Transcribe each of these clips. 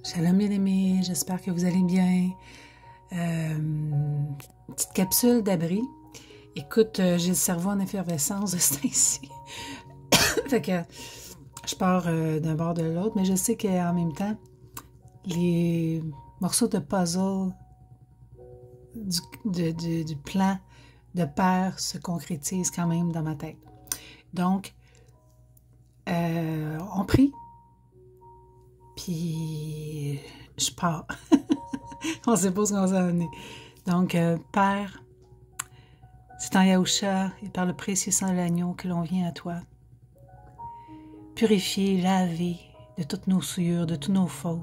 Shalom bien-aimés, j'espère que vous allez bien. Petite capsule d'abri. Écoute, j'ai le cerveau en effervescence de ce temps-ci. Fait que je pars d'un bord de l'autre, mais je sais qu'en même les morceaux de puzzle du plan de Père se concrétisent quand même dans ma tête. Donc, on prie. Puis, je pars. On ne sait pas ce qu'on s'en est. Donc, Père, c'est en Yahushua et par le précieux sang de l'agneau que l'on vient à toi. Purifier, laver de toutes nos souillures, de toutes nos fautes.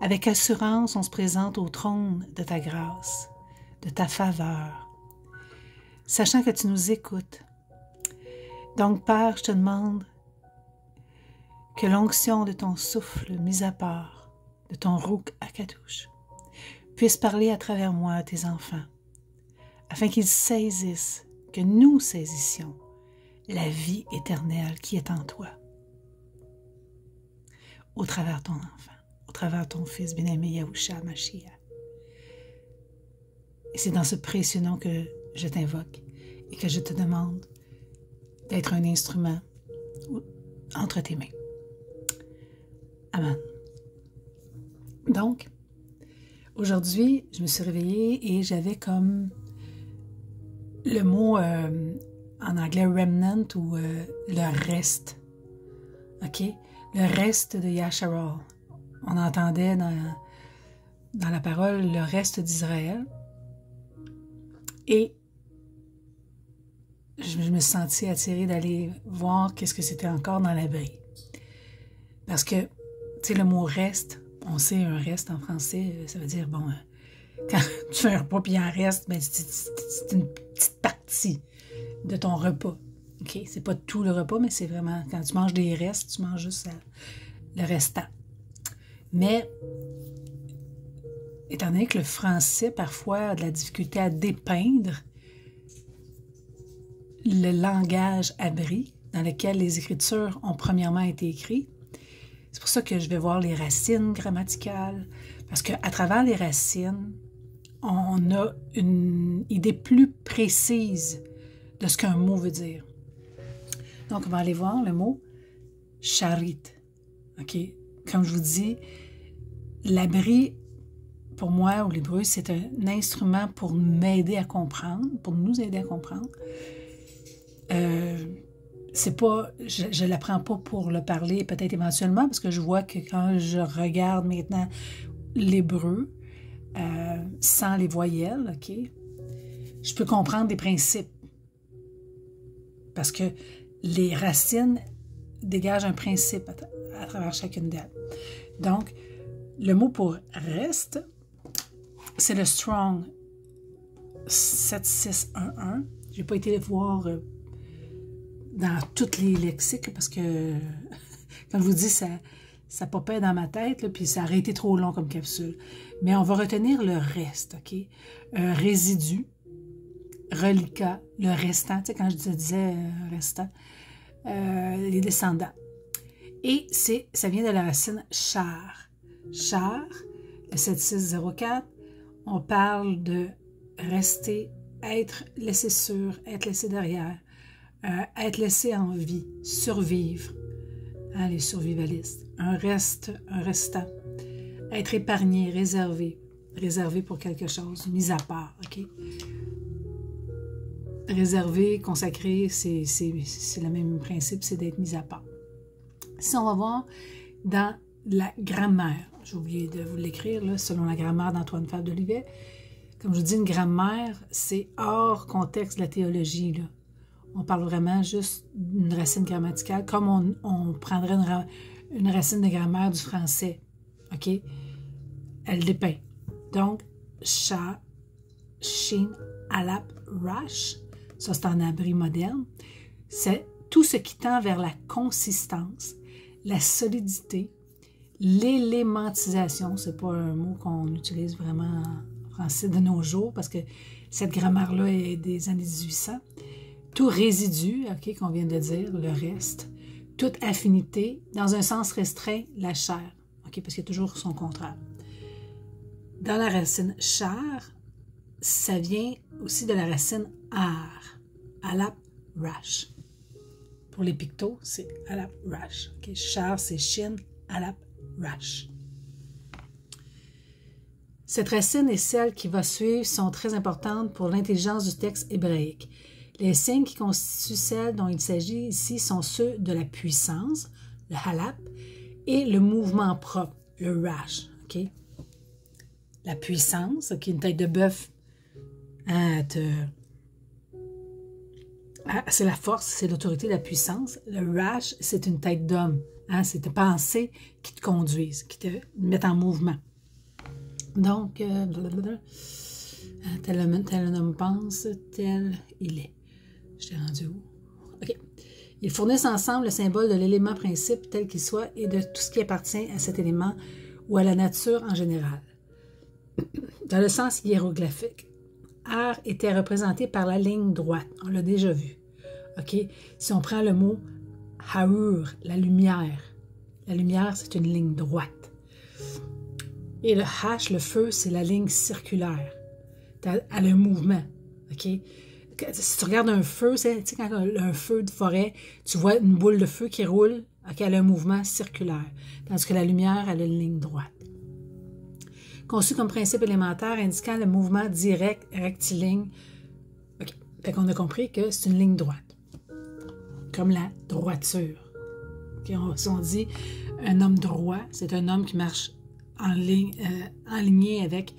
Avec assurance, on se présente au trône de ta grâce, de ta faveur, sachant que tu nous écoutes. Donc, Père, je te demande que l'onction de ton souffle mis à part, de ton rouk akadouche, puisse parler à travers moi à tes enfants, afin qu'ils saisissent, que nous saisissions la vie éternelle qui est en toi, au travers ton enfant, au travers ton Fils bien-aimé Yahushua Mashiach. Et c'est dans ce précieux nom que je t'invoque et que je te demande d'être un instrument entre tes mains. Amen. Donc, aujourd'hui, je me suis réveillée et j'avais comme le mot en anglais remnant ou le reste. OK? Le reste de Yasharal. On entendait dans la parole le reste d'Israël. Et je me suis sentie attirée d'aller voir qu'est-ce que c'était encore dans l'abri. Parce que, tu sais, le mot reste, on sait un reste en français, ça veut dire, bon, quand tu fais un repas puis il en reste, ben, c'est une petite partie de ton repas. OK? C'est pas tout le repas, mais c'est vraiment, quand tu manges des restes, tu manges juste le restant. Mais, étant donné que le français, parfois, a de la difficulté à dépeindre le langage abri dans lequel les Écritures ont premièrement été écrites, c'est pour ça que je vais voir les racines grammaticales, parce qu'à travers les racines, on a une idée plus précise de ce qu'un mot veut dire. Donc, on va aller voir le mot « charit ». OK? Comme je vous dis, l'abri, pour moi, ou l'hébreu, c'est un instrument pour m'aider à comprendre, pour nous aider à comprendre. C'est pas, je ne l'apprends pas pour le parler, peut-être éventuellement, parce que je vois que quand je regarde maintenant l'hébreu, sans les voyelles, OK, je peux comprendre des principes. Parce que les racines dégagent un principe à travers chacune d'elles. Donc, le mot pour reste, c'est le Strong 7611. Je n'ai pas été voir dans tous les lexiques parce que, comme je vous dis, ça popait dans ma tête, là, puis ça aurait été trop long comme capsule. Mais on va retenir le reste, OK? Résidu, reliquat, le restant, tu sais, quand je disais restant, les descendants. Et ça vient de la racine char. Char, le 7604, on parle de rester, être laissé sur, être laissé derrière, être laissé en vie, survivre, hein, les survivalistes, un restant, être épargné, réservé pour quelque chose, mis à part, OK? Réservé, consacré, c'est le même principe, c'est d'être mis à part. Si on va voir dans la grammaire, j'ai oublié de vous l'écrire, là, selon la grammaire d'Antoine Fabre d'Olivet, comme je vous dis, une grammaire, c'est hors contexte de la théologie, là. On parle vraiment juste d'une racine grammaticale, comme on prendrait une racine de grammaire du français. OK? Elle dépeint. Donc, cha, shin, alap, rash, ça c'est en abri moderne, c'est tout ce qui tend vers la consistance, la solidité, l'élémentisation, c'est pas un mot qu'on utilise vraiment en français de nos jours, parce que cette grammaire-là est des années 1800, tout résidu, OK, qu'on vient de dire, le reste, toute affinité, dans un sens restreint, la chair, OK, parce qu'il y a toujours son contraire. Dans la racine char, ça vient aussi de la racine ar, alap rash. Pour les pictos, c'est alap rash. Okay? Char, c'est shin, alap rash. Cette racine et celle qui va suivre sont très importantes pour l'intelligence du texte hébraïque. Les signes qui constituent celles dont il s'agit ici sont ceux de la puissance, le halap, et le mouvement propre, le rash. Okay? La puissance, okay, une tête de bœuf, c'est la force, c'est l'autorité, la puissance. Le rash, c'est une tête d'homme. Hein? C'est tes pensées qui te conduisent, qui te mettent en mouvement. Donc, tel un homme pense, tel il est. Je t'ai rendu où? OK. Ils fournissent ensemble le symbole de l'élément principe tel qu'il soit et de tout ce qui appartient à cet élément ou à la nature en général. Dans le sens hiéroglyphique, Ar était représenté par la ligne droite. On l'a déjà vu. OK? Si on prend le mot Haur, la lumière, c'est une ligne droite. Et le H, le feu, c'est la ligne circulaire. Elle a un mouvement. OK? Si tu regardes un feu, tu sais, quand un feu de forêt, tu vois une boule de feu qui roule, OK, elle a un mouvement circulaire. Tandis que la lumière, elle a une ligne droite. Conçu comme principe élémentaire indiquant le mouvement direct, rectiligne. OK. Fait qu'on a compris que c'est une ligne droite. Comme la droiture. OK? Si on dit un homme droit, c'est un homme qui marche en ligne, aligné avec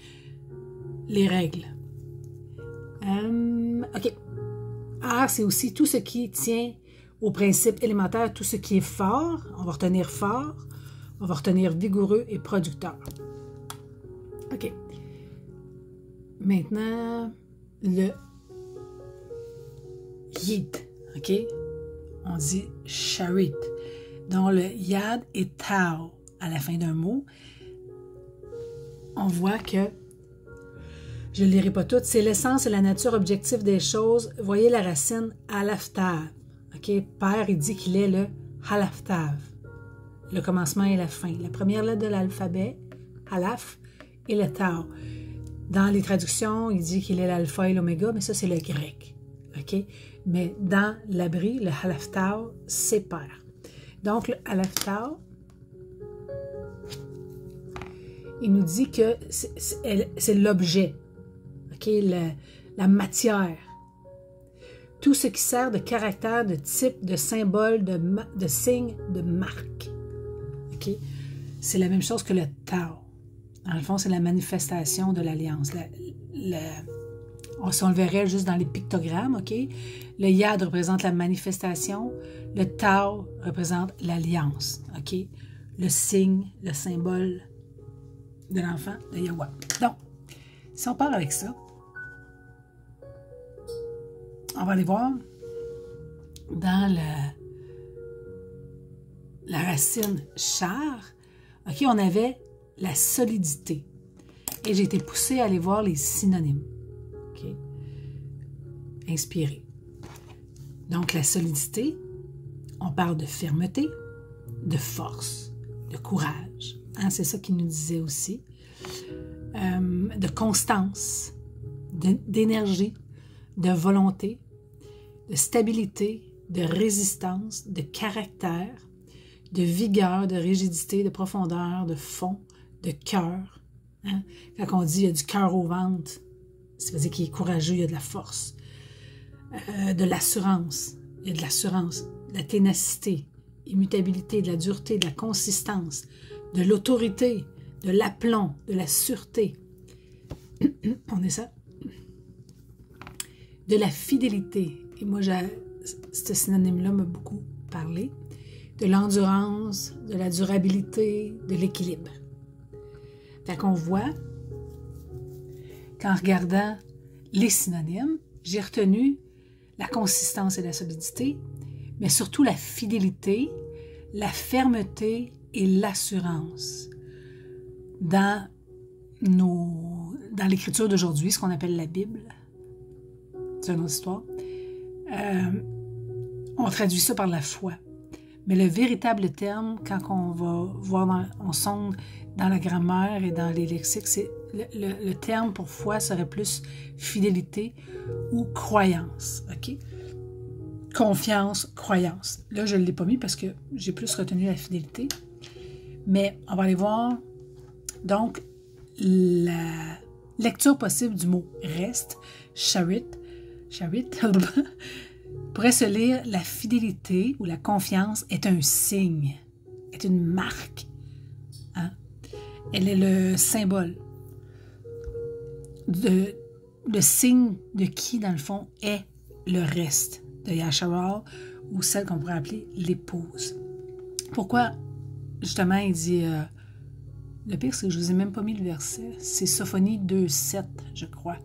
les règles. OK. R, c'est aussi tout ce qui tient au principe élémentaire, tout ce qui est fort. On va retenir fort. On va retenir vigoureux et producteur. OK. Maintenant, le yid. OK? On dit charit. Donc, le yad et tau à la fin d'un mot. On voit que, je ne lirai pas toutes, c'est l'essence et la nature objective des choses. Voyez la racine halaftav. OK? Père, il dit qu'il est le halaftav. Le commencement et la fin. La première lettre de l'alphabet, halaf, et le tau. Dans les traductions, il dit qu'il est l'alpha et l'oméga, mais ça, c'est le grec. OK? Mais dans l'abri, le halaftav, c'est père. Donc, le halaftav, il nous dit que c'est l'objet, OK? La matière. Tout ce qui sert de caractère, de type, de symbole, de signe, de marque. OK? C'est la même chose que le Tao. Dans le fond, c'est la manifestation de l'alliance. Si on le verrait juste dans les pictogrammes, OK? Le Yad représente la manifestation. Le Tao représente l'alliance, OK? Le signe, le symbole de l'enfant de Yahweh. Donc, si on part avec ça, on va aller voir dans la racine char, OK, on avait la solidité. Et j'ai été poussée à aller voir les synonymes. OK? Inspiré. Donc, la solidité, on parle de fermeté, de force, de courage. Hein, c'est ça qu'il nous disait aussi. De constance, d'énergie, de volonté, de stabilité, de résistance, de caractère, de vigueur, de rigidité, de profondeur, de fond, de cœur. Hein? Quand on dit il y a du cœur au ventre, ça veut dire qu'il est courageux, il y a de la force. De l'assurance, il y a de l'assurance, de la ténacité, immutabilité, de la dureté, de la consistance, de l'autorité, de l'aplomb, de la sûreté. On est ça? De la fidélité. Et moi, ce synonyme-là m'a beaucoup parlé. De l'endurance, de la durabilité, de l'équilibre. Fait qu'on voit qu'en regardant les synonymes, j'ai retenu la consistance et la solidité, mais surtout la fidélité, la fermeté et l'assurance dans l'écriture d'aujourd'hui, ce qu'on appelle la Bible. C'est une autre histoire. On traduit ça par la foi. Mais le véritable terme, quand on va voir, on sonde dans la grammaire et dans les lexiques, c'est le terme pour foi serait plus fidélité ou croyance. OK? Confiance, croyance. Là, je ne l'ai pas mis parce que j'ai plus retenu la fidélité. Mais on va aller voir, donc, la lecture possible du mot reste, charit, pourrait se lire la fidélité ou la confiance est un signe, est une marque. Hein? Elle est le symbole, le signe de qui, dans le fond, est le reste de Yasharal ou celle qu'on pourrait appeler l'épouse. Pourquoi, justement, il dit... le pire, c'est que je ne vous ai même pas mis le verset. C'est Sophonie 2,7, je crois.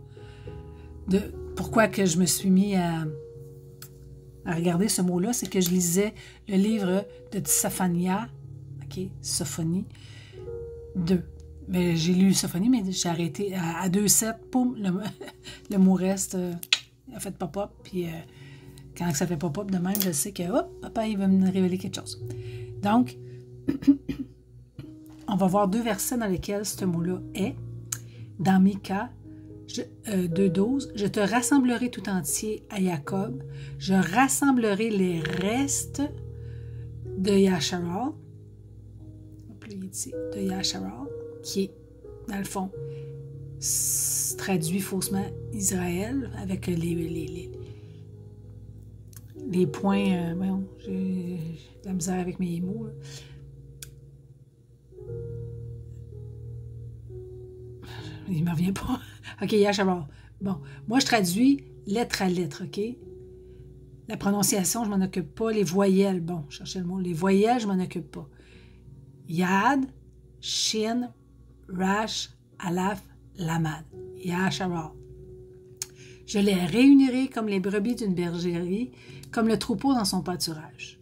Pourquoi que je me suis mis à regarder ce mot-là, c'est que je lisais le livre de Tsaphania, OK, Sophonie 2. Mais j'ai lu Sophonie, mais j'ai arrêté à 2,7, poum, le mot reste a fait pop-up, puis quand ça fait pop-up de même, je sais que, hop, papa, il va me révéler quelque chose. Donc, on va voir 2 versets dans lesquels ce mot-là est. Dans Mika 2,12, « Je te rassemblerai tout entier à Jacob, je rassemblerai les restes de Yasharal, de Yasharal, qui est, dans le fond, traduit faussement Israël, avec les points, voyons, j'ai de la misère avec mes mots, là. Il ne me revient pas. OK, Yasharal. Bon, moi, je traduis lettre à lettre, OK? La prononciation, je ne m'en occupe pas. Les voyelles, bon, cherchez le mot. Les voyelles, je ne m'en occupe pas. Yad, Shin, Rash, Alaf, Lamad. Yasharal. Je les réunirai comme les brebis d'une bergerie, comme le troupeau dans son pâturage.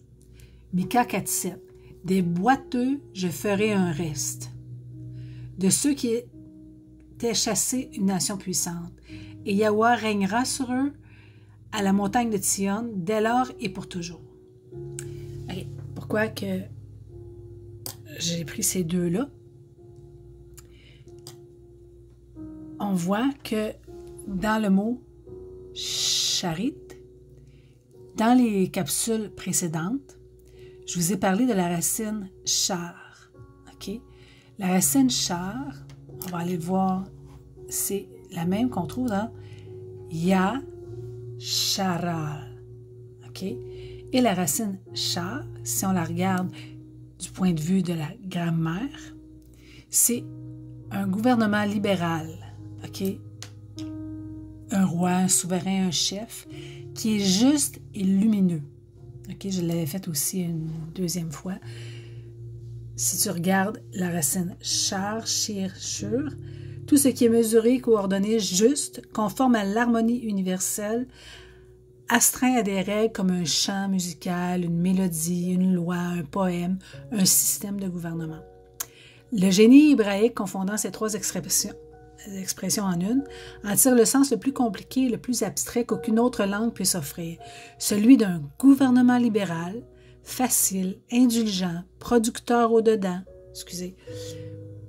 Mika 4,7. Des boiteux, je ferai un reste. De ceux qui chasser une nation puissante. Et Yahweh régnera sur eux à la montagne de Sion, dès lors et pour toujours. Okay. Pourquoi que j'ai pris ces deux-là? On voit que dans le mot charit, dans les capsules précédentes, je vous ai parlé de la racine char. Okay? La racine char, on va aller le voir, c'est la même qu'on trouve dans Yasharal. OK? Et la racine char, si on la regarde du point de vue de la grammaire, c'est un gouvernement libéral. OK? Un roi, un souverain, un chef, qui est juste et lumineux. OK? Je l'avais fait aussi une deuxième fois. Si tu regardes la racine char, shir, shur, tout ce qui est mesuré, coordonné, juste, conforme à l'harmonie universelle, astreint à des règles comme un chant musical, une mélodie, une loi, un poème, un système de gouvernement. Le génie hébraïque, confondant ces 3 expressions en une, en tire le sens le plus compliqué et le plus abstrait qu'aucune autre langue puisse offrir, celui d'un gouvernement libéral, facile, indulgent, producteur au-dedans,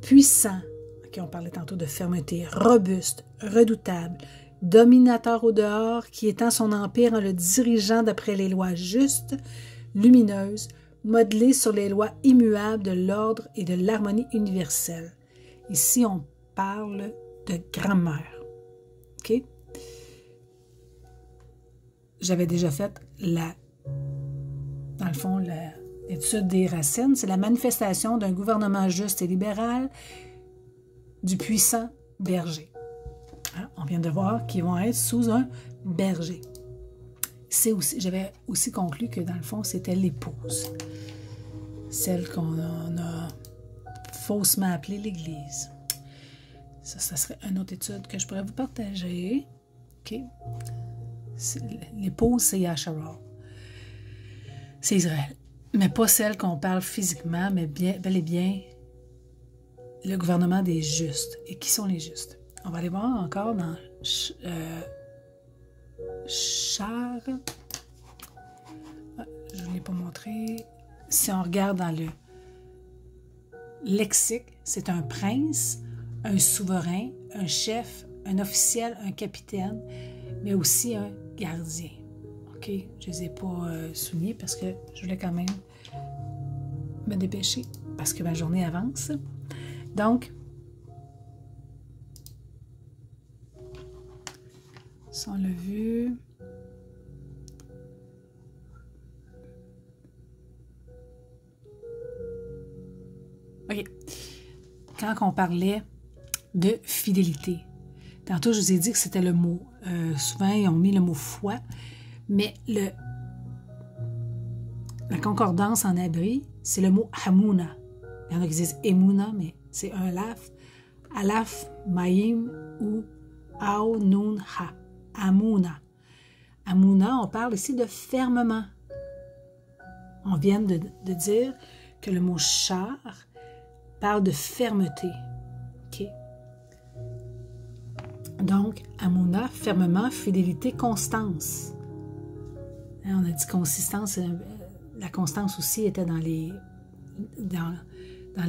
puissant, okay, on parlait tantôt de fermeté, robuste, redoutable, dominateur au dehors, qui étend son empire en le dirigeant d'après les lois justes, lumineuses, modelées sur les lois immuables de l'ordre et de l'harmonie universelle. Ici, on parle de grammaire. OK? J'avais déjà fait dans le fond, l'étude des racines, c'est la manifestation d'un gouvernement juste et libéral du puissant berger. Hein? On vient de voir qu'ils vont être sous un berger. J'avais aussi conclu que dans le fond, c'était l'épouse. Celle qu'on a faussement appelée l'Église. Ça serait une autre étude que je pourrais vous partager. OK? L'épouse, c'est Yasharal. C'est Israël. Mais pas celle qu'on parle physiquement, mais bel et bien le gouvernement des justes. Et qui sont les justes? On va aller voir encore dans Char. Je ne l'ai pas montré. si on regarde dans le lexique, c'est un prince, un souverain, un chef, un officiel, un capitaine, mais aussi un gardien. OK? Je ne les ai pas soulignés parce que je voulais quand même me dépêcher parce que ma journée avance. Donc, si on l'a vu... OK. Quand on parlait de fidélité, tantôt je vous ai dit que c'était le mot. Souvent, ils ont mis le mot foi, mais la concordance en hébreu, c'est le mot hamuna. Il y en a qui disent emuna, mais c'est un laf. Alaf, maïm ou ao, nun, ha. Amuna. Amuna, on parle ici de fermement. On vient de dire que le mot char parle de fermeté. OK? Donc, amuna, fermement, fidélité, constance. Hein, on a dit consistance, la constance aussi était dans les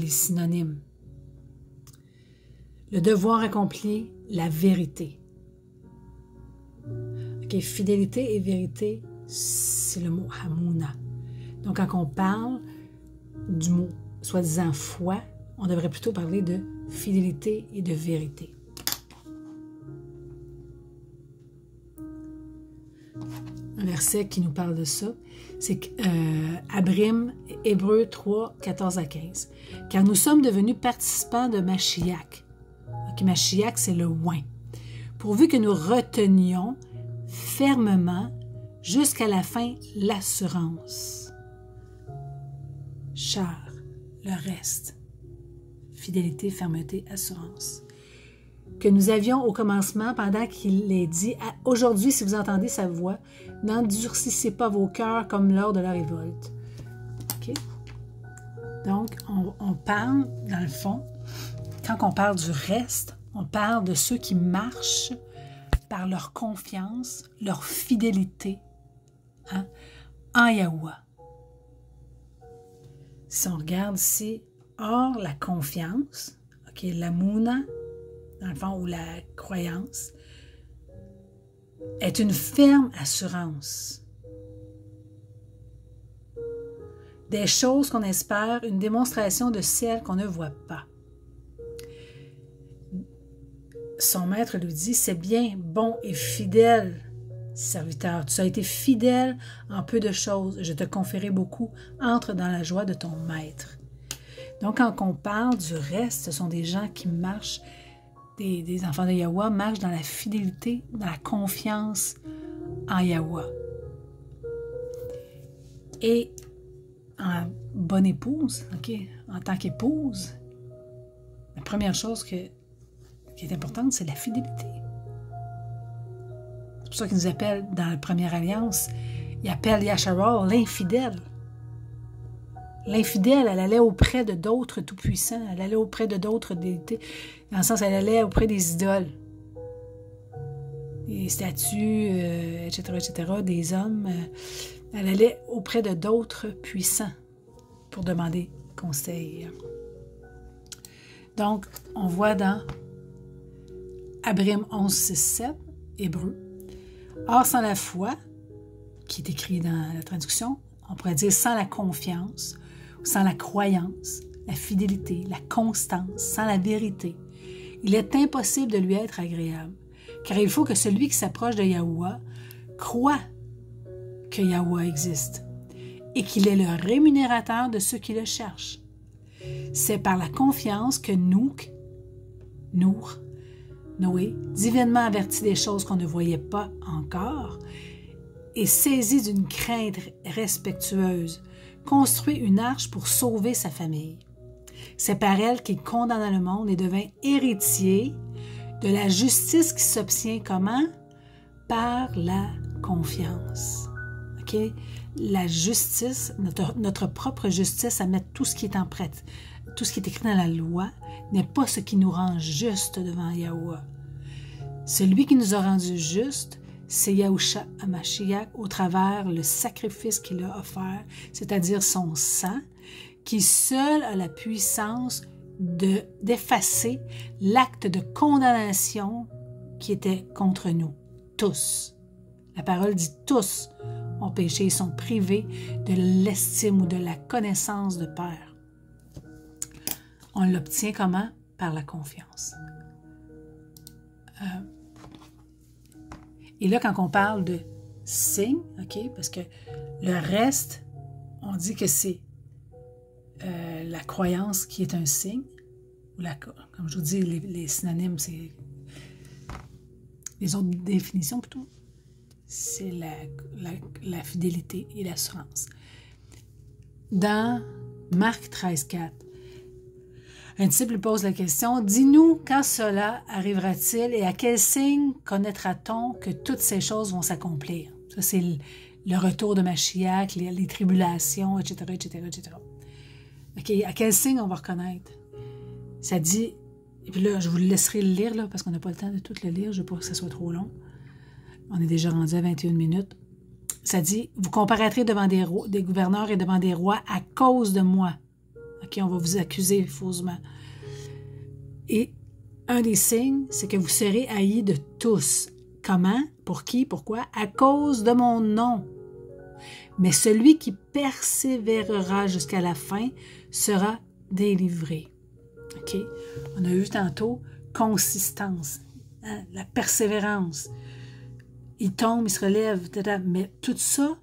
synonymes. Le devoir accompli, la vérité. OK, fidélité et vérité, c'est le mot hamuna. Donc, quand on parle du mot soi-disant foi, on devrait plutôt parler de fidélité et de vérité. Un verset qui nous parle de ça, c'est Abrim, Hébreux 3, 14 à 15. « Car nous sommes devenus participants de Mashiach. » OK, Mashiach, c'est le oint. « Pourvu que nous retenions fermement jusqu'à la fin l'assurance. » Char, le reste. Fidélité, fermeté, assurance. Que nous avions au commencement, pendant qu'il est dit, aujourd'hui, si vous entendez sa voix, n'endurcissez pas vos cœurs comme lors de la révolte. OK? Donc, on parle, dans le fond, quand on parle du reste, on parle de ceux qui marchent par leur confiance, leur fidélité en Yahuwah. Si on regarde ici, or la confiance, OK, l'amuna, dans le fond, ou la croyance, est une ferme assurance. Des choses qu'on espère, une démonstration de celles qu'on ne voit pas. Son maître lui dit, c'est bien, bon et fidèle serviteur. Tu as été fidèle en peu de choses. Je te confierai beaucoup. Entre dans la joie de ton maître. Donc, quand on parle du reste, ce sont des gens qui marchent, des enfants de Yahuwah marchent dans la fidélité, dans la confiance en Yahuwah. Et en bonne épouse, okay, en tant qu'épouse, la première chose qui est importante, c'est la fidélité. C'est pour ça qu'ils nous appellent dans la première alliance, ils appellent Yasharal l'infidèle. L'infidèle, elle allait auprès de d'autres tout-puissants, elle allait auprès de d'autres déités, dans le sens, elle allait auprès des idoles, des statues, etc., des hommes. Elle allait auprès de d'autres puissants pour demander conseil. Donc, on voit dans Abrim 11, 6, 7, Hébreu. Or, sans la foi, qui est écrit dans la traduction, on pourrait dire sans la confiance, sans la croyance, la fidélité, la constance, sans la vérité, il est impossible de lui être agréable. Car il faut que celui qui s'approche de Yahuwah croit que Yahuwah existe et qu'il est le rémunérateur de ceux qui le cherchent. C'est par la confiance que Noé, divinement averti des choses qu'on ne voyait pas encore, et saisi d'une crainte respectueuse, construit une arche pour sauver sa famille. C'est par elle qu'il condamna le monde et devint héritier de la justice qui s'obtient comment? Par la confiance. OK? La justice, notre propre justice à mettre tout ce qui est en prête, tout ce qui est écrit dans la loi, n'est pas ce qui nous rend juste devant Yahuwah. Celui qui nous a rendus justes, c'est Yahushua HaMashiach au travers le sacrifice qu'il a offert, c'est-à-dire son sang, qui seul a la puissance d'effacer l'acte de condamnation qui était contre nous, tous. La parole dit tous ont péché et sont privés de l'estime ou de la connaissance de Père. On l'obtient comment? Par la confiance. Et là, quand on parle de signe, OK, parce que le reste, on dit que c'est la croyance qui est un signe, ou comme je vous dis, les synonymes, c'est les autres définitions plutôt, c'est la fidélité et l'assurance. Dans Marc 13,4, un disciple pose la question, « Dis-nous quand cela arrivera-t-il et à quel signe connaîtra-t-on que toutes ces choses vont s'accomplir? » Ça, c'est le retour de Mashiach, les tribulations, etc., etc., etc. OK, à quel signe on va reconnaître? Ça dit, et puis là, je vous le laisserai le lire, là, parce qu'on n'a pas le temps de tout le lire, je ne veux pas que ça soit trop long. On est déjà rendu à 21 minutes. Ça dit, « Vous comparaîtrez devant des gouverneurs et devant des rois à cause de moi. » OK, on va vous accuser faussement. Et un des signes, c'est que vous serez haïs de tous. Comment? Pour qui? Pourquoi? À cause de mon nom. Mais celui qui persévérera jusqu'à la fin sera délivré. OK? On a eu tantôt consistance, hein? La persévérance. Il tombe, il se relève, etc. Mais tout ça,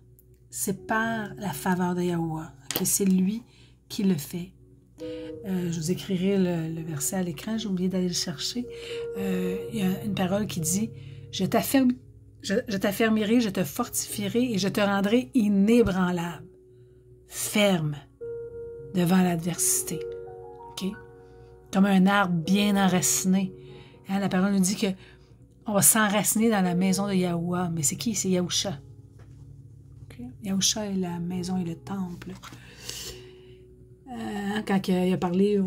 c'est par la faveur de Yahuwah. Okay? C'est lui qui le fait. Je vous écrirai le verset à l'écran, j'ai oublié d'aller le chercher. Il y a une parole qui dit « Je t'affirmerai, je te fortifierai et je te rendrai inébranlable, ferme devant l'adversité. » Okay? Comme un arbre bien enraciné. Hein, la parole nous dit qu'on va s'enraciner dans la maison de Yahuwah. Mais c'est qui? C'est Yahushua. Okay? Yahushua est la maison et le temple. Quand il a parlé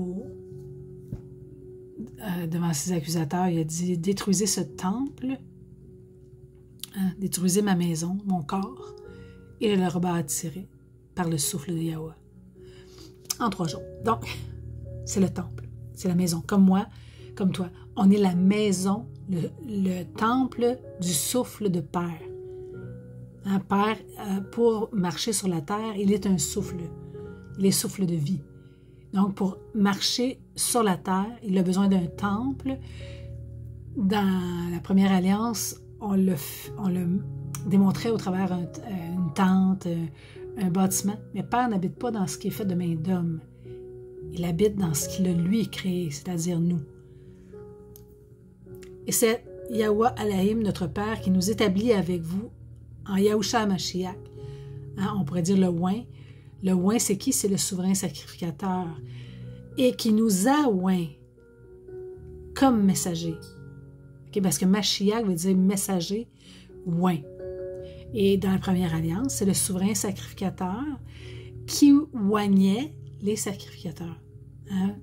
devant ses accusateurs, il a dit « Détruisez ce temple, hein, détruisez ma maison, mon corps, et je le rebâtirai par le souffle de Yahuwah. » En 3 jours. Donc, c'est le temple, c'est la maison. Comme moi, comme toi, on est la maison, le temple du souffle de Père. Un Père, pour marcher sur la terre, il est un souffle. Il est souffle de vie. Donc, pour marcher sur la terre, il a besoin d'un temple. Dans la première alliance, on le démontrait au travers une tente, un bâtiment. Mais Père n'habite pas dans ce qui est fait de main d'homme. Il habite dans ce qu'il a lui créé, c'est-à-dire nous. Et c'est Yahuwah Elohim, notre Père, qui nous établit avec vous en Yahushua HaMashiach. Hein, on pourrait dire le oint. Le oint, c'est qui? C'est le souverain sacrificateur. Et qui nous a oint comme messager. Okay? Parce que Mashiach veut dire messager, oint. Et dans la première alliance, c'est le souverain sacrificateur qui oignait les sacrificateurs. Hein?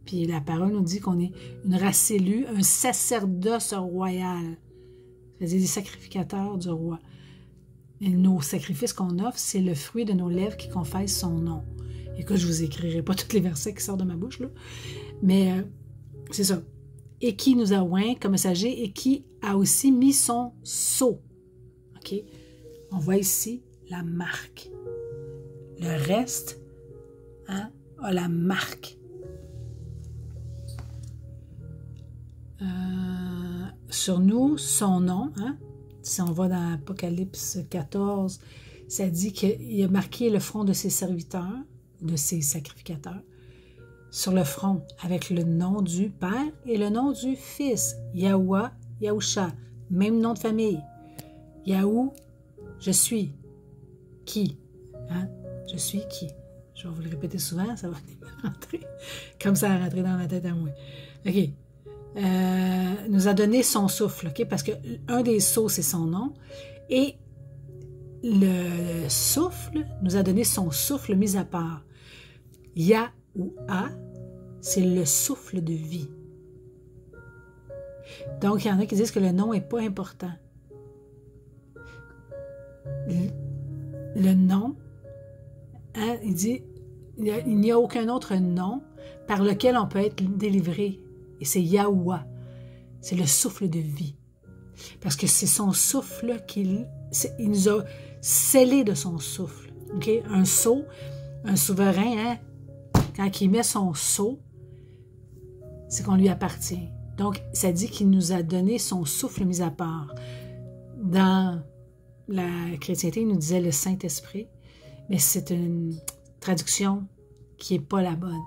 Puis la parole nous dit qu'on est une race élue, un sacerdoce royal. C'est-à-dire des sacrificateurs du roi. Et nos sacrifices qu'on offre, c'est le fruit de nos lèvres qui confessent son nom. Écoute, je ne vous écrirai pas tous les versets qui sortent de ma bouche, là. Mais c'est ça. Et qui nous a oint comme messager et qui a aussi mis son sceau. OK? On voit ici la marque. Le reste, hein, a la marque. Sur nous, son nom, hein? Si on va dans Apocalypse 14, ça dit qu'il a marqué le front de ses serviteurs, de ses sacrificateurs, sur le front avec le nom du Père et le nom du Fils, Yahuwah, Yahusha, même nom de famille. Yahou, je suis qui? Hein? Je suis qui? Je vais vous le répéter souvent, ça va rentrer comme ça a rentré dans ma tête à moi. OK. Nous a donné son souffle, okay? Parce qu'un des sceaux, c'est son nom. Et le souffle nous a donné son souffle mis à part. Ya ou A, c'est le souffle de vie. Donc, il y en a qui disent que le nom n'est pas important. le nom, hein, il dit, il n'y a aucun autre nom par lequel on peut être délivré. Et c'est Yahuwah. C'est le souffle de vie. Parce que c'est son souffle il nous a scellés de son souffle. Okay? Un sceau, un souverain, hein, quand il met son sceau, c'est qu'on lui appartient. Donc, ça dit qu'il nous a donné son souffle mis à part. Dans la chrétienté, il nous disait le Saint-Esprit, mais c'est une traduction qui n'est pas la bonne.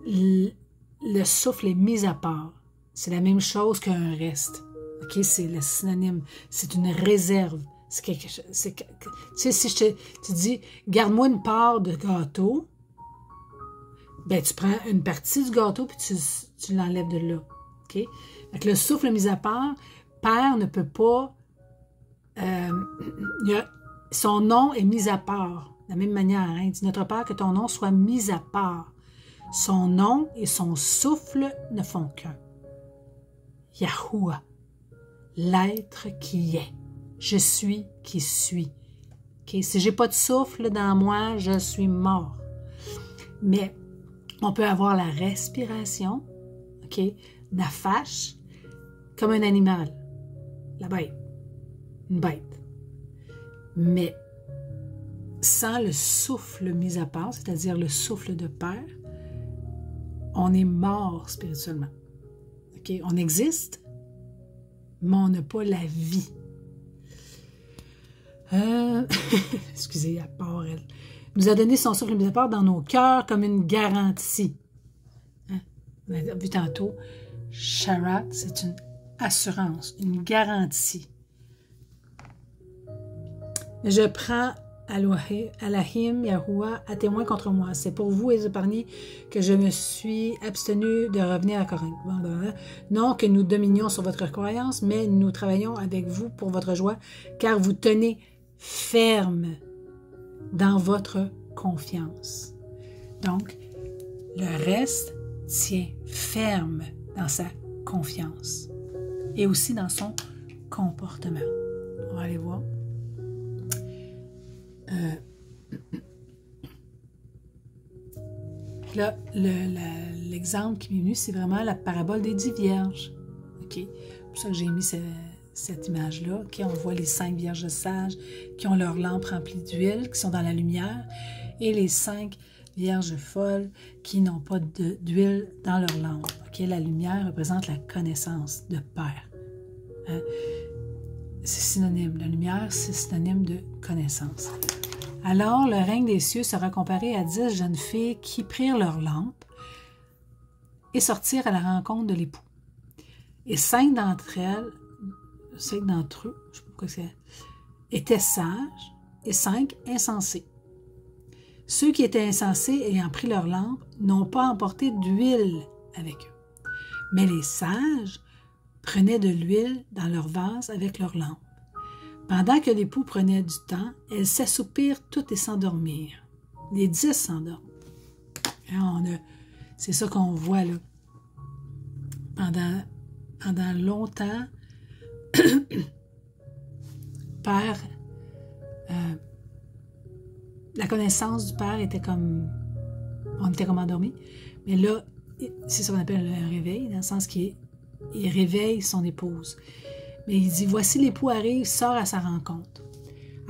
Le souffle est mis à part. C'est la même chose qu'un reste. Okay? C'est le synonyme. C'est une réserve. C'est quelque chose. Tu sais, si tu dis, garde-moi une part de gâteau, ben tu prends une partie du gâteau puis tu l'enlèves de là. Okay? Donc, le souffle mis à part, Père ne peut pas. Son nom est mis à part. De la même manière, hein, il dit notre Père, que ton nom soit mis à part. Son nom et son souffle ne font qu'un. Yahuwah, l'être qui est. Je suis qui suis. Okay? Si je n'ai pas de souffle dans moi, je suis mort. Mais on peut avoir la respiration, okay? Nafash, comme un animal. La bête. Une bête. Mais sans le souffle mis à part, c'est-à-dire le souffle de Père, on est mort spirituellement. Okay? On existe, mais on n'a pas la vie. Excusez, à part elle. Il nous a donné son souffle mis à part dans nos cœurs comme une garantie. Hein? On a vu tantôt, Sharat, c'est une assurance, une garantie. Je prends Allahim, Yahuwah, à témoin contre moi. C'est pour vous, les épargnés, que je me suis abstenu de revenir à Corinthe. Non que nous dominions sur votre croyance, mais nous travaillons avec vous pour votre joie, car vous tenez ferme dans votre confiance. Donc, le reste tient ferme dans sa confiance et aussi dans son comportement. On va aller voir. Là, l'exemple qui m'est venu, c'est vraiment la parabole des 10 vierges. Okay? C'est pour ça que j'ai mis cette image-là. Okay? On voit les 5 vierges sages qui ont leur lampe remplie d'huile, qui sont dans la lumière, et les 5 vierges folles qui n'ont pas d'huile dans leur lampe. Okay? La lumière représente la connaissance de Père. Hein? C'est synonyme. La lumière, c'est synonyme de connaissance. Alors, le règne des cieux sera comparé à 10 jeunes filles qui prirent leur lampe et sortirent à la rencontre de l'époux. Et 5 d'entre eux, je sais pas pourquoi c'est, étaient sages et 5 insensés. Ceux qui étaient insensés ayant pris leur lampe n'ont pas emporté d'huile avec eux. Mais les sages prenaient de l'huile dans leur vase avec leur lampe. Pendant que l'époux prenait du temps, elles s'assoupirent toutes et s'endormirent. Les 10 s'endorment. C'est ça qu'on voit là. Pendant longtemps, Père, la connaissance du Père était comme, on était comme endormi. Mais là, c'est ce qu'on appelle un réveil, dans le sens qu'il réveille son épouse. Mais il dit, voici l'époux arrive, sort à sa rencontre.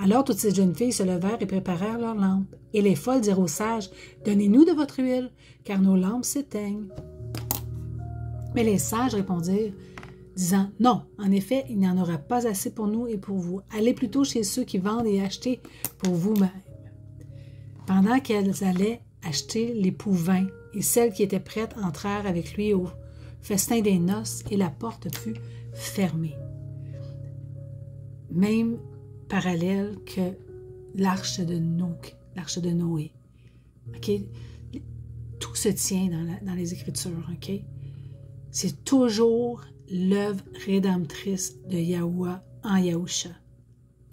Alors toutes ces jeunes filles se levèrent et préparèrent leurs lampes. Et les folles dirent aux sages, donnez-nous de votre huile, car nos lampes s'éteignent. Mais les sages répondirent, disant, non, en effet, il n'y en aura pas assez pour nous et pour vous. Allez plutôt chez ceux qui vendent et achetez pour vous-même. Pendant qu'elles allaient acheter, l'époux vint, et celles qui étaient prêtes entrèrent avec lui au festin des noces, et la porte fut fermée. Même parallèle que l'arche de Noé. Okay? Tout se tient dans les Écritures. Okay? C'est toujours l'œuvre rédemptrice de Yahuwah en Yahusha.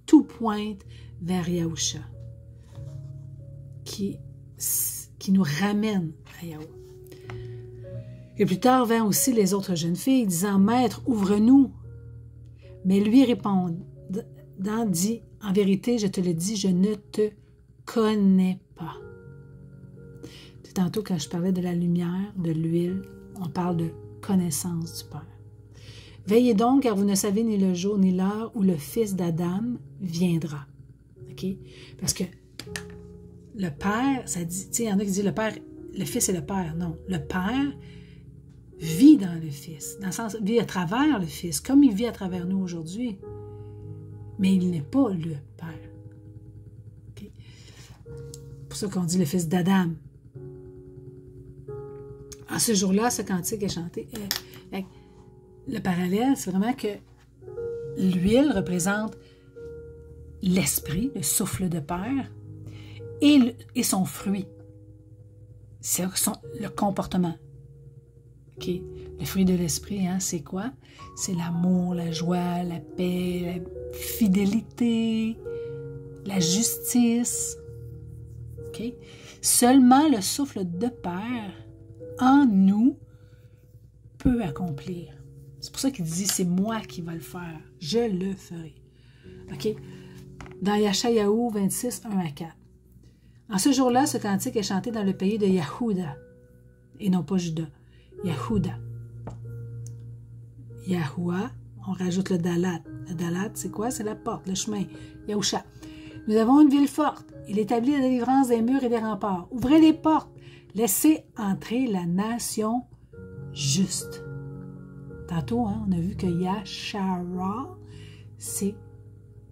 Tout pointe vers Yahusha, qui nous ramène à Yahweh. Et plus tard vinrent aussi les autres jeunes filles, disant, Maître, ouvre-nous. Mais lui dit, en vérité, je te le dis, je ne te connais pas. Tantôt, quand je parlais de la lumière, de l'huile, on parle de connaissance du Père. Veillez donc, car vous ne savez ni le jour ni l'heure où le Fils d'Adam viendra. OK? Parce que le Père, ça dit, tu sais, il y en a qui disent le Père, le Fils et le Père. Non, le Père vit dans le Fils, dans le sens, vit à travers le Fils, comme il vit à travers nous aujourd'hui. Mais il n'est pas le Père. Okay? C'est pour ça qu'on dit le Fils d'Adam. En ce jour-là, ce cantique est chanté. Le parallèle, c'est vraiment que l'huile représente l'esprit, le souffle de Père, et son fruit. C'est le comportement. Okay. Le fruit de l'esprit, hein, c'est quoi? C'est l'amour, la joie, la paix, la fidélité, la justice. Okay. Seulement le souffle de Père en nous peut accomplir. C'est pour ça qu'il dit, c'est moi qui vais le faire. Je le ferai. OK? Dans Yeshayahu 26, 1 à 4. En ce jour-là, ce cantique est chanté dans le pays de Yahuda, et non pas Juda. Yahuda. Yahuah, on rajoute le Dalat. Le Dalat, c'est quoi? C'est la porte, le chemin. Yahusha. Nous avons une ville forte. Il établit la délivrance des murs et des remparts. Ouvrez les portes. Laissez entrer la nation juste. Tantôt, hein, on a vu que Yashara, c'est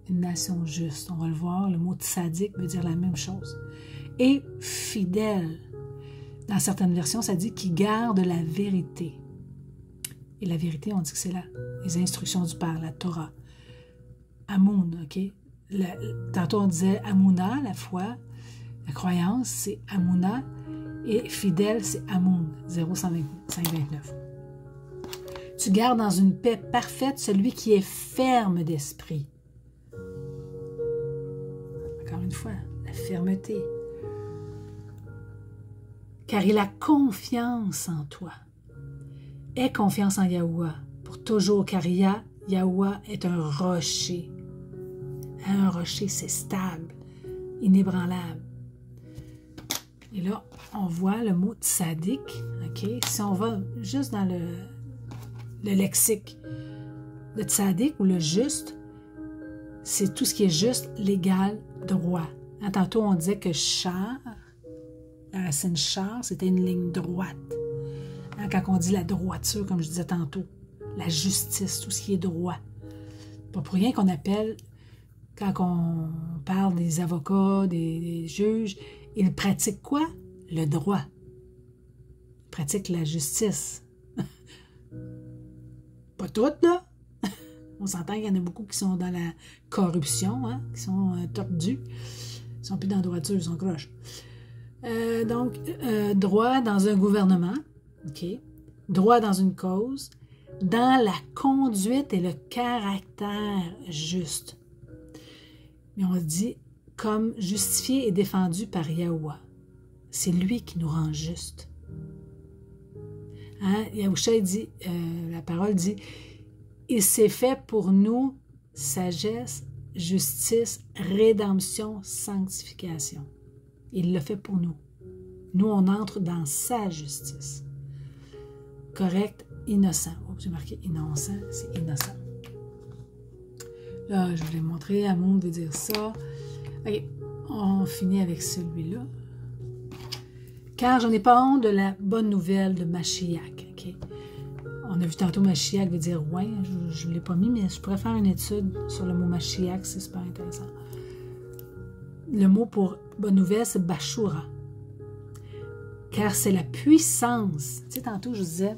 une nation juste. On va le voir, le mot tzaddik veut dire la même chose. Et fidèle. Dans certaines versions, ça dit qui garde la vérité. Et la vérité, on dit que c'est les instructions du Père, la Torah. Amoun, OK? Tantôt, on disait Amouna, la foi. La croyance, c'est Amouna. Et fidèle, c'est Amoun, 0,529. Tu gardes dans une paix parfaite celui qui est ferme d'esprit. Encore une fois, la fermeté. Car il a confiance en toi. Aie confiance en Yahuwah pour toujours, car Yahuwah est un rocher. Un rocher, c'est stable, inébranlable. Et là, on voit le mot tzaddik. OK? Si on va juste dans le lexique, le tzaddik ou le juste, c'est tout ce qui est juste, légal, droit. Hein, tantôt, on disait que char, la racine char, c'était une ligne droite. Hein, quand on dit la droiture, comme je disais tantôt, la justice, tout ce qui est droit. Pas pour rien qu'on appelle, quand on parle des avocats, des juges, ils pratiquent quoi? Le droit. Ils pratiquent la justice. Pas toutes, là. On s'entend qu'il y en a beaucoup qui sont dans la corruption, hein, qui sont tordus. Ils ne sont plus dans la droiture, ils sont croches. Donc, droit dans un gouvernement, OK? Droit dans une cause, dans la conduite et le caractère juste. Mais on dit comme justifié et défendu par Yahuwah. C'est lui qui nous rend juste. Hein? Yahusha dit, la parole dit, il s'est fait pour nous sagesse, justice, rédemption, sanctification. Il le fait pour nous. Nous, on entre dans sa justice. Correct, innocent. Oh, j'ai marqué innocent, c'est innocent. Là, je voulais montrer, Amoun veut dire ça. OK, on finit avec celui-là. Car je n'ai pas honte de la bonne nouvelle de Mashiach. Okay? On a vu tantôt Mashiach veut dire ouais, je ne l'ai pas mis, mais je pourrais faire une étude sur le mot Mashiach, c'est super intéressant. Le mot pour bonne nouvelle, c'est Bashura. Car c'est la puissance. Tu sais, tantôt, je disais,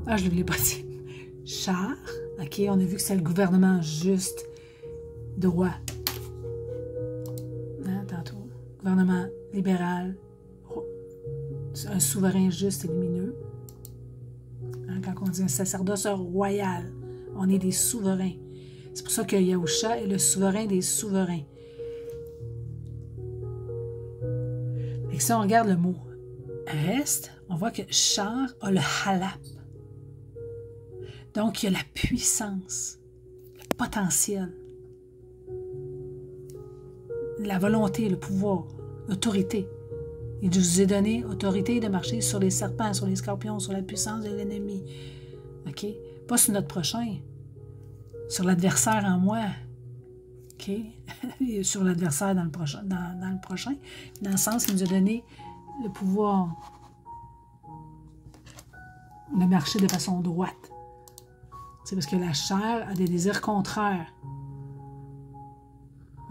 je ne l'ai pas dit. Char, OK, on a vu que c'est le gouvernement juste, droit. Hein, tantôt, gouvernement libéral, un souverain juste et lumineux. Hein, quand on dit un sacerdoce royal, on est des souverains. C'est pour ça que Yahusha est le souverain des souverains. Et si on regarde le mot reste, on voit que char a le halap. Donc, il y a la puissance, le potentiel. la volonté, le pouvoir, l'autorité. Il vous a donné autorité de marcher sur les serpents, sur les scorpions, sur la puissance de l'ennemi. OK? Pas sur notre prochain, sur l'adversaire en moi. OK? Sur l'adversaire dans le prochain, dans le sens qu'il nous a donné le pouvoir de marcher de façon droite. C'est parce que la chair a des désirs contraires.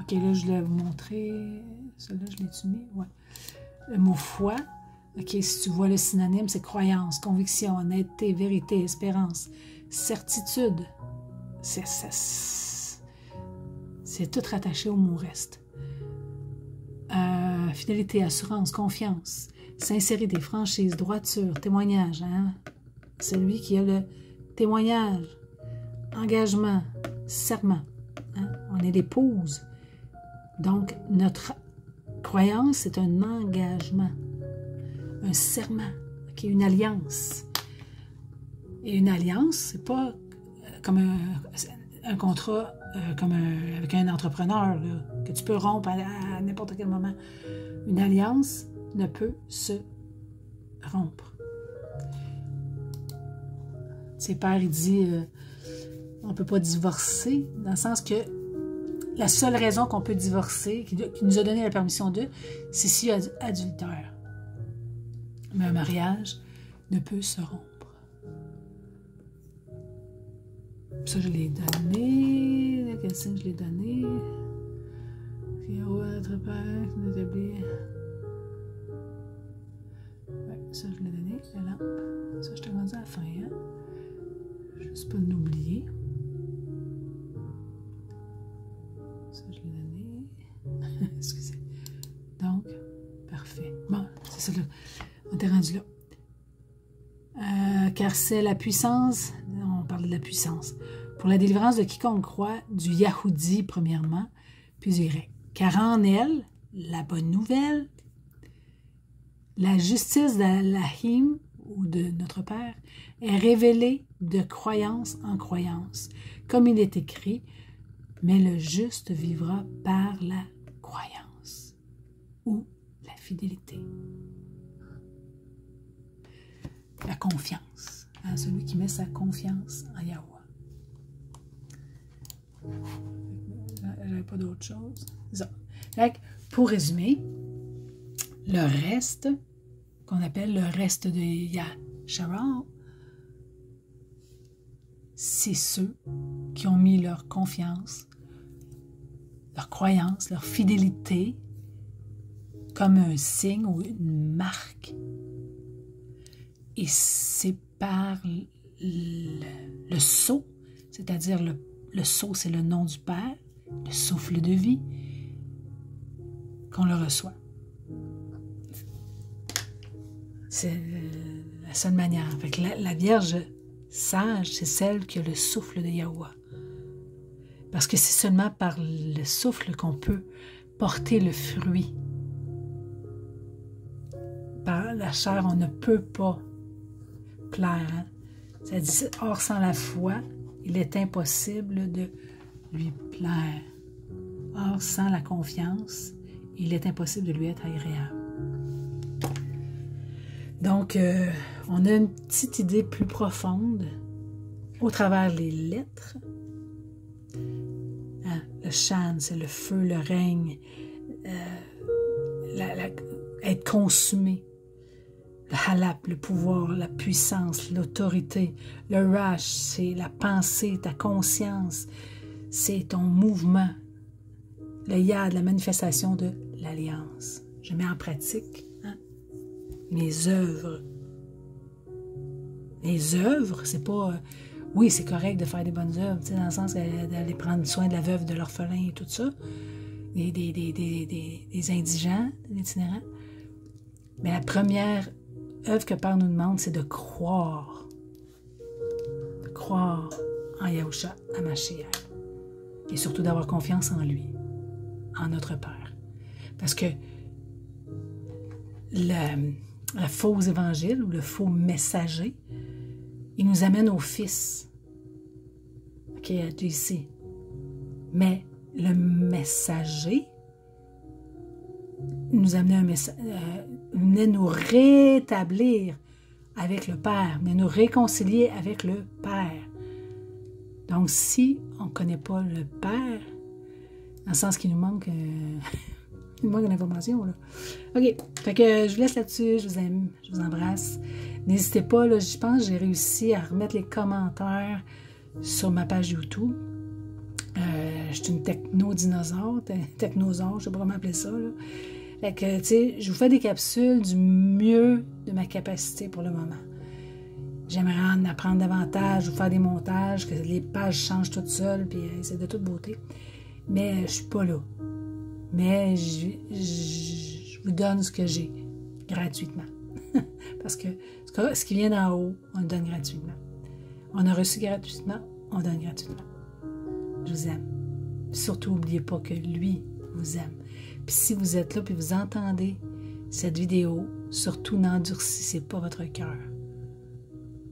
OK, là, je vais vous montrer. Celui-là, je l'ai-tu mis? Ouais. Le mot foi. OK, si tu vois le synonyme, c'est croyance, conviction, honnêteté, vérité, espérance, certitude. C'est tout rattaché au mot reste. Fidélité, assurance, confiance, sincérité, franchise, droiture, témoignage. Hein? Celui qui a le témoignage, engagement, serment. Hein? On est l'épouse. Donc, notre croyance, c'est un engagement, un serment, okay? Une alliance. Et une alliance, c'est pas comme un contrat avec un entrepreneur là, que tu peux rompre à n'importe quel moment. Une alliance ne peut se rompre. Ses pères, il dit on ne peut pas divorcer, dans le sens que la seule raison qu'on peut divorcer, qui nous a donné la permission d'eux, c'est s'il y a adultère. Mais un mariage ne peut se rompre. Ça, je l'ai donné. Quel signe je l'ai donné? Votre père, nous établit. Ouais, ça, je l'ai donné. La lampe. Ça, je t'ai rendu à la fin. Hein? Juste pas de l'oublier. Ça, je l'ai donné. Excusez. Donc, parfait. Bon, c'est ça là. On est rendu là. Car c'est la puissance, on parle de la puissance, pour la délivrance de quiconque croit, du Yahoudi premièrement, puis du grec. Car en elle, la bonne nouvelle, la justice d'Alahim, ou de notre Père, est révélée de croyance en croyance, comme il est écrit, mais le juste vivra par la croyance, ou la fidélité. La confiance. Hein, celui qui met sa confiance en Yahweh. J'avais pas d'autre chose. Ça. Pour résumer, le reste, qu'on appelle le reste de Yahshua, c'est ceux qui ont mis leur confiance, leur croyance, leur fidélité comme un signe ou une marque. Et c'est par le sceau, c'est-à-dire le sceau, c'est le nom du Père, le souffle de vie, qu'on le reçoit. C'est la seule manière. Fait que la Vierge sage, c'est celle qui a le souffle de Yahweh. Parce que c'est seulement par le souffle qu'on peut porter le fruit. Par la chair, on ne peut pas plaire. Hein? Ça dit, or sans la foi, il est impossible de lui plaire. Or sans la confiance, il est impossible de lui être agréable. Donc, on a une petite idée plus profonde au travers les lettres. Hein? Le shan, c'est le feu, le règne, être consumé. Le halap, le pouvoir, la puissance, l'autorité. Le rash, c'est la pensée, ta conscience. C'est ton mouvement. Le yad, la manifestation de l'alliance. Je mets en pratique mes œuvres. Les œuvres, c'est pas... oui, c'est correct de faire des bonnes œuvres, dans le sens d'aller prendre soin de la veuve, de l'orphelin et tout ça, des indigents, des itinérants. Mais la première œuvre que Père nous demande, c'est de croire. De croire en Yahushua HaMashiach. Et surtout d'avoir confiance en lui, en notre Père. Parce que le faux évangile ou le faux messager, il nous amène au Fils. OK, à Dieu ici. Mais le messager, nous amenait un message, venait nous rétablir avec le Père, venait nous réconcilier avec le Père. Donc, si on ne connaît pas le Père, dans le sens qu'il nous manque, il nous manque de l'information, là. OK, fait que je vous laisse là-dessus, je vous aime, je vous embrasse. N'hésitez pas, là, je pense que j'ai réussi à remettre les commentaires sur ma page YouTube. Je suis une techno-dinosaure, technosaure, je ne sais pas comment appeler ça, là. Fait que, tu sais, je vous fais des capsules du mieux de ma capacité pour le moment. J'aimerais en apprendre davantage, vous faire des montages, que les pages changent toutes seules, puis c'est de toute beauté. Mais je ne suis pas là. Mais je vous donne ce que j'ai, gratuitement. Parce que ce qui vient d'en haut, on le donne gratuitement. On a reçu gratuitement, on donne gratuitement. Je vous aime. Puis surtout, n'oubliez pas que lui vous aime. Puis si vous êtes là, puis vous entendez cette vidéo, surtout n'endurcissez pas votre cœur.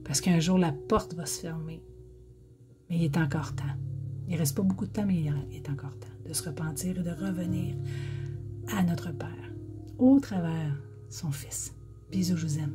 Parce qu'un jour, la porte va se fermer. Mais il est encore temps. Il ne reste pas beaucoup de temps, mais il est encore temps de se repentir et de revenir à notre Père au travers son Fils. Bisous, je vous aime.